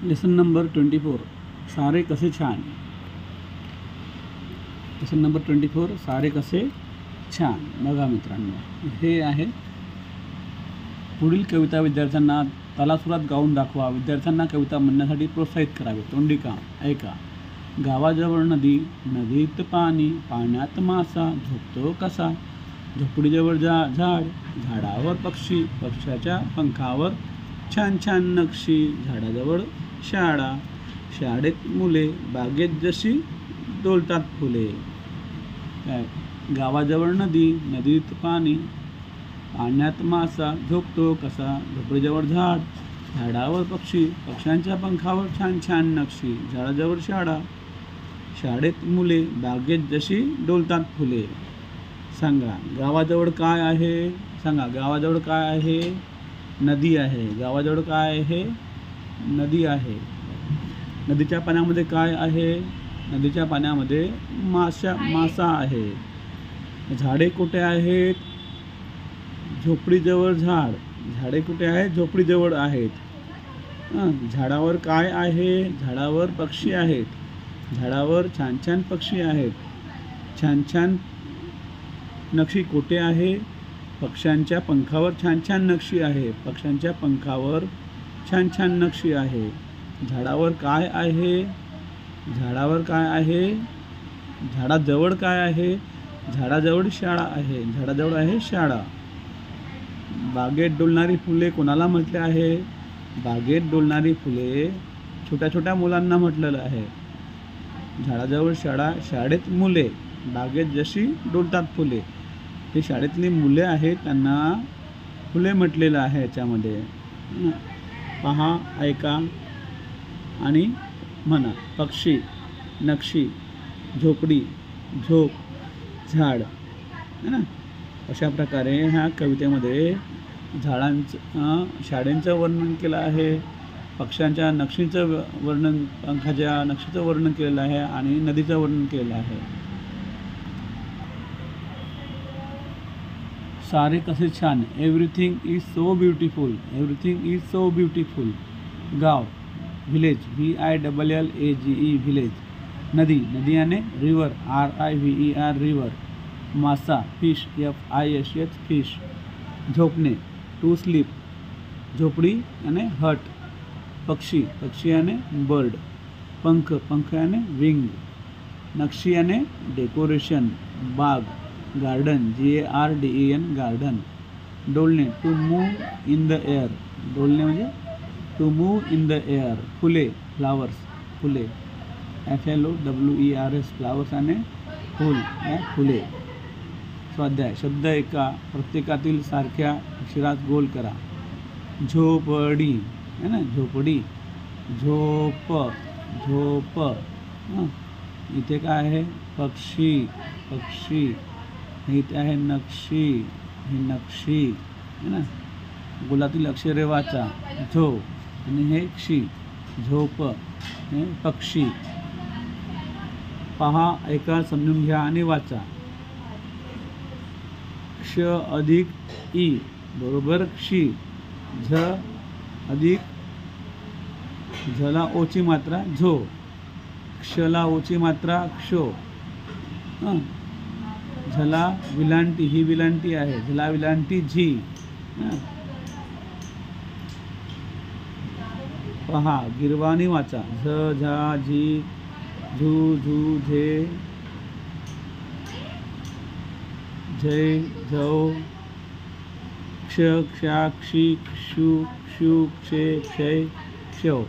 Lesson number 24 सारे कसे छान. लेसन नंबर 24 सारे कसे छान. बघा मित्रांनो, हे आहे पुढील कविता विद्यार्थ्यांना तालासुरात गाऊन दाखवा. विद्यार्थ्यांना कविता म्हणण्यासाठी प्रोत्साहित करावे. तोंडी काम. ऐका. गावाजवळ नदी, नदीत पाणी, पाण्यात मासा, झोपतो कसा. झोपडीजवळ झाड, झाडावर पक्षी, पक्ष्याच्या पंखावर छान छान नक्षी. झाडाजवळ शाळा, शाळेत मुले, बागेत जशी डोलतात फुले. गावाजवळ नदी, नदीत पाणी, पाण्यात मासा, झोपतो कसा. झोपडीजवळ झाड, झाडावर पक्षी, पक्ष्यांच्या पंखावर छान छान नक्षी. झाडाजवळ शाळा, शाळेत मुले, बागेत जशी डोलतात फुले. सांगा गावाजवळ काय आहे. सांगा गावाजवळ काय आहे. नदी आहे. गावाजवळ काय आहे. नदी आहे. नदीच्या पाण्यामध्ये काय आहे. नदीच्या पाण्यामध्ये मासा आहे. झाडे कुठे आहेत. झोपडीजवळ झाड, झाडे कुठे आहेत. झोपडीजवळ आहेत. झाडावर काय आहे. झाडावर पक्षी आहेत. झाडावर छान छान पक्षी आहेत. छान छान नक्षी कुठे आहे. पक्ष्यांच्या पंखावर छान छान नक्षी आहे. पक्ष्यांच्या पंखावर छान छान नक्षी आहे. झाडावर काय आहे. झाडावर काय आहे. झाडाजवळ काय आहे. झाडाजवळ शाळा आहे. झाडाजवळ आहे शाळा. बागेत डोलणारी फुले कोणाला म्हटले आहे. बागेत डोलणारी फुले छोट्या छोट्या मुलांना म्हटलेलं आहे. झाडाजवळ शाळा, शाळेत मुले, बागेत जशी डोलतात फुले. हे शाळेतली मुले आहेत, त्यांना फुले म्हटलेलं आहे. याच्यामध्ये पहा, ऐका आणि म्हणा. पक्षी, नक्षी, झोपडी, झोप, झाड है ना. अशा प्रकारे ह्या कवितेमध्ये झाडांचं, शाळेचं वर्णन केलं आहे. पक्ष्यांच्या नक्षीचं वर्णन, पंखाच्या नक्षीचं वर्णन केलेलं आहे आणि नदीचं वर्णन केलेलं आहे. सारे कसे छान. Everything is so beautiful. Everything is so beautiful. गाव, व्हिलेज, VILLAGE, व्हिलेज. नदी, नदी याने रिवर, RIVER, रिवर. मासा, फिश, FISH, फिश. झोपणे, टू स्लीप, झोपडी याने हट. पक्षी, पक्षी याने बर्ड. पंख, पंख याने विंग. नक्षी याने डेकोरेशन, बाग, गार्डन, GARDEN, गार्डन. डोलणे, to move in the air. डोलणे म्हणजे to move in the air. फुले, फ्लावर्स, फुले, FLOWERS, फ्लावर्स आणि फूल, फुले. स्वाध्याय. शब्द एका प्रत्येकातील सारख्या अक्षरात गोल करा. झोपडी है ना. झोपडी, झोप, झोप. इथे काय आहे. पक्षी, पक्षी. इथे आहे नक्षी, ही नक्षी है ना. गोलातील अक्षरे वाचा. झो आणि हे क्षी. झोप, हे पक्षी. पहा, ऐका, समजून घ्या आणि वाचा. क्ष अधिक ई बरोबर क्षी. झ अधिक, झला ओची मात्रा झो. क्षला ओची मात्रा क्षो. झला विलांटी, ही विलांटी आहे. झला विलांटी झी. पहा, गिरवाणी वाचा. झ, झा, झी, झू, झू, झे, झै, झौ. क्ष,क्षा, क्षी, क्षू, क्षू, क्षे, क्षय, क्षौ.